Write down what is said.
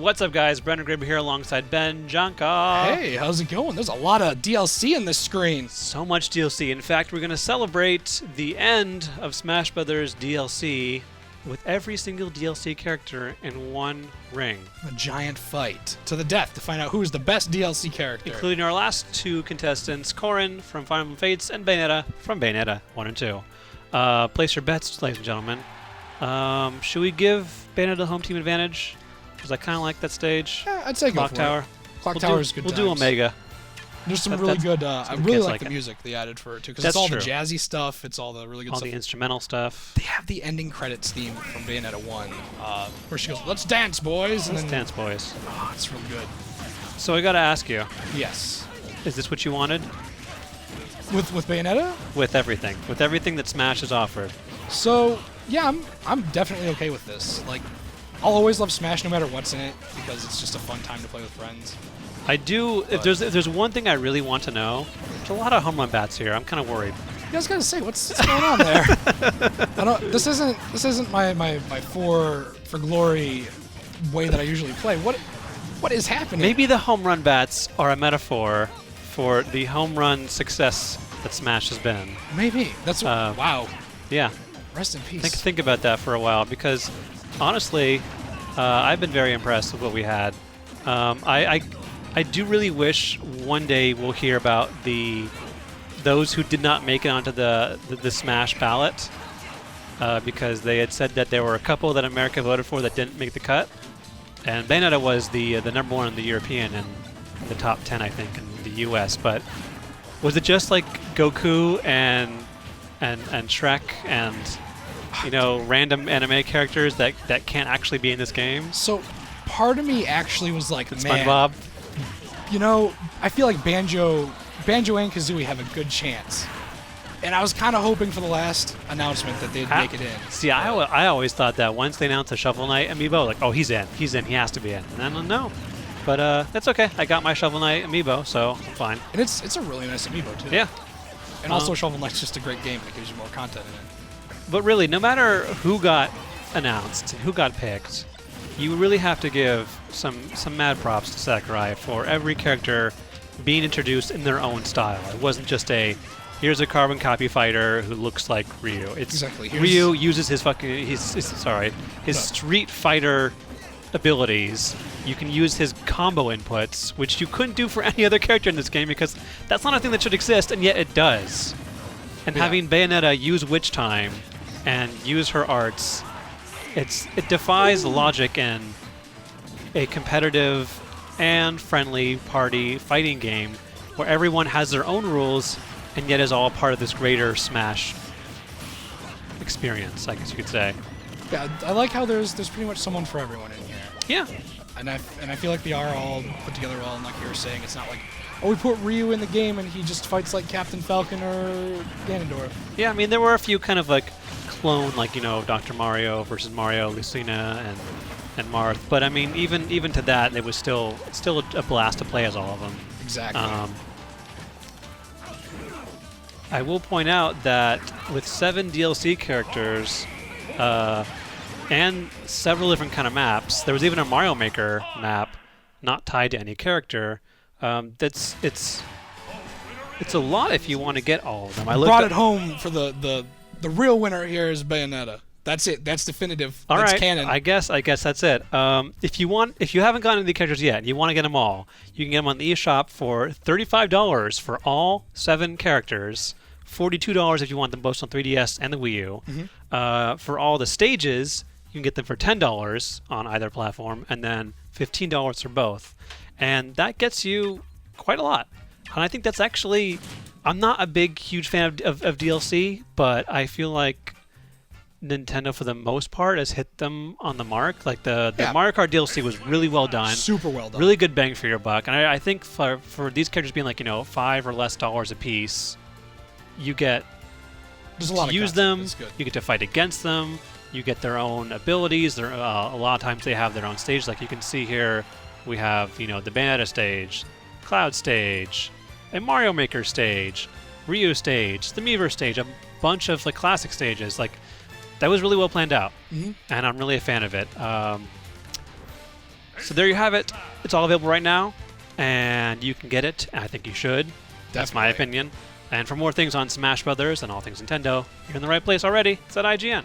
What's up, guys? Brendan Graber here alongside Ben Jonka. Hey, how's it going? There's a lot of DLC in this screen. So much DLC. In fact, we're going to celebrate the end of Smash Brothers DLC with every single DLC character in one ring. A giant fight to the death to find out who's the best DLC character. Including our last two contestants, Corrin from Fire Emblem Fates and Bayonetta from Bayonetta 1 and 2. Place your bets, ladies and gentlemen. Should we give Bayonetta the home team advantage? Because I kind of like that stage. Yeah, I'd say Clock go for Tower. it. Clock Tower is good. We'll do Omega. There's some really good. I really like the it. music they added for it too, because That's it's all true. the jazzy stuff. It's all the really good All stuff. the instrumental stuff. They have the ending credits theme from Bayonetta 1, where she goes, "Let's dance, boys!" And Let's then, dance, boys. Oh, it's really good. So I got to ask you, Yes. is this what you wanted? With Bayonetta? With everything that Smash has offered. So yeah, I'm definitely okay with this. Like, I'll always love Smash no matter what's in it because it's just a fun time to play with friends. I do. If there's one thing I really want to know, there's a lot of home run bats here. I'm kind of worried. You guys gotta say what's going on there. I don't. This isn't my for glory way that I usually play. What is happening? Maybe the home run bats are a metaphor for the home run success that Smash has been. Maybe that's wow. Yeah. Rest in peace. Think about that for a while, because honestly, I've been very impressed with what we had. I do really wish one day we'll hear about those who did not make it onto the Smash ballot, because they had said that there were a couple that America voted for that didn't make the cut, and Bayonetta was the number one in the European and the top 10, I think, in the U.S. But was it just like Goku and Shrek and random anime characters that can't actually be in this game? So part of me actually was like, And man, SpongeBob. I feel like Banjo and Kazooie have a good chance, and I was kind of hoping for the last announcement that they'd make it in. See, I always thought that once they announced the Shovel Knight amiibo, like, oh, he's in, he has to be in. And then no, but that's okay. I got my Shovel Knight amiibo, so I'm fine. And it's a really nice amiibo too. Yeah. And also Shovel Knight's just a great game that gives you more content in it. But really, no matter who got announced, who got picked, you really have to give some mad props to Sakurai for every character being introduced in their own style. It wasn't just here's a carbon copy fighter who looks like Ryu. It's exactly. Ryu uses his Street Fighter abilities. You can use his combo inputs, which you couldn't do for any other character in this game because that's not a thing that should exist, and yet it does. And having Bayonetta use Witch Time and use her arts, it defies logic in a competitive and friendly party fighting game where everyone has their own rules and yet is all part of this greater Smash experience, I guess you could say. Yeah, I like how there's pretty much someone for everyone in here. Yeah. And I feel like they are all put together well, and like you were saying, it's not like, oh, we put Ryu in the game and he just fights like Captain Falcon or Ganondorf. Yeah, I mean, there were a few kind of like clone, like, Dr. Mario versus Mario, Lucina, and Marth. But I mean, even to that, it was still a blast to play as all of them. Exactly. I will point out that with 7 DLC characters and several different kind of maps, there was even a Mario Maker map not tied to any character. It's a lot if you want to get all of them. I brought it home for the real winner here is Bayonetta. That's it. That's definitive. All that's right. canon. I guess that's it. If you haven't gotten into the characters yet, and you want to get them all, you can get them on the eShop for $35 for all 7 characters. $42 if you want them both on 3DS and the Wii U. Mm-hmm. For all the stages, you can get them for $10 on either platform, and then $15 for both. And that gets you quite a lot. And I think that's actually... I'm not a huge fan of DLC, but I feel like Nintendo, for the most part, has hit them on the mark. Like the Mario Kart DLC was really well done. Super well done. Really good bang for your buck. And I think for these characters being like, $5 or less a piece, you get to use them, you get to fight against them, you get their own abilities. A lot of times they have their own stage. Like you can see here, we have, the Bayonetta stage, Cloud stage, a Mario Maker stage, Ryu stage, the Miiverse stage, a bunch of like classic stages. Like that was really well planned out, and I'm really a fan of it. So there you have it. It's all available right now, and you can get it. And I think you should. That's my Definitely. opinion. And for more things on Smash Brothers and all things Nintendo, you're in the right place already. It's at IGN.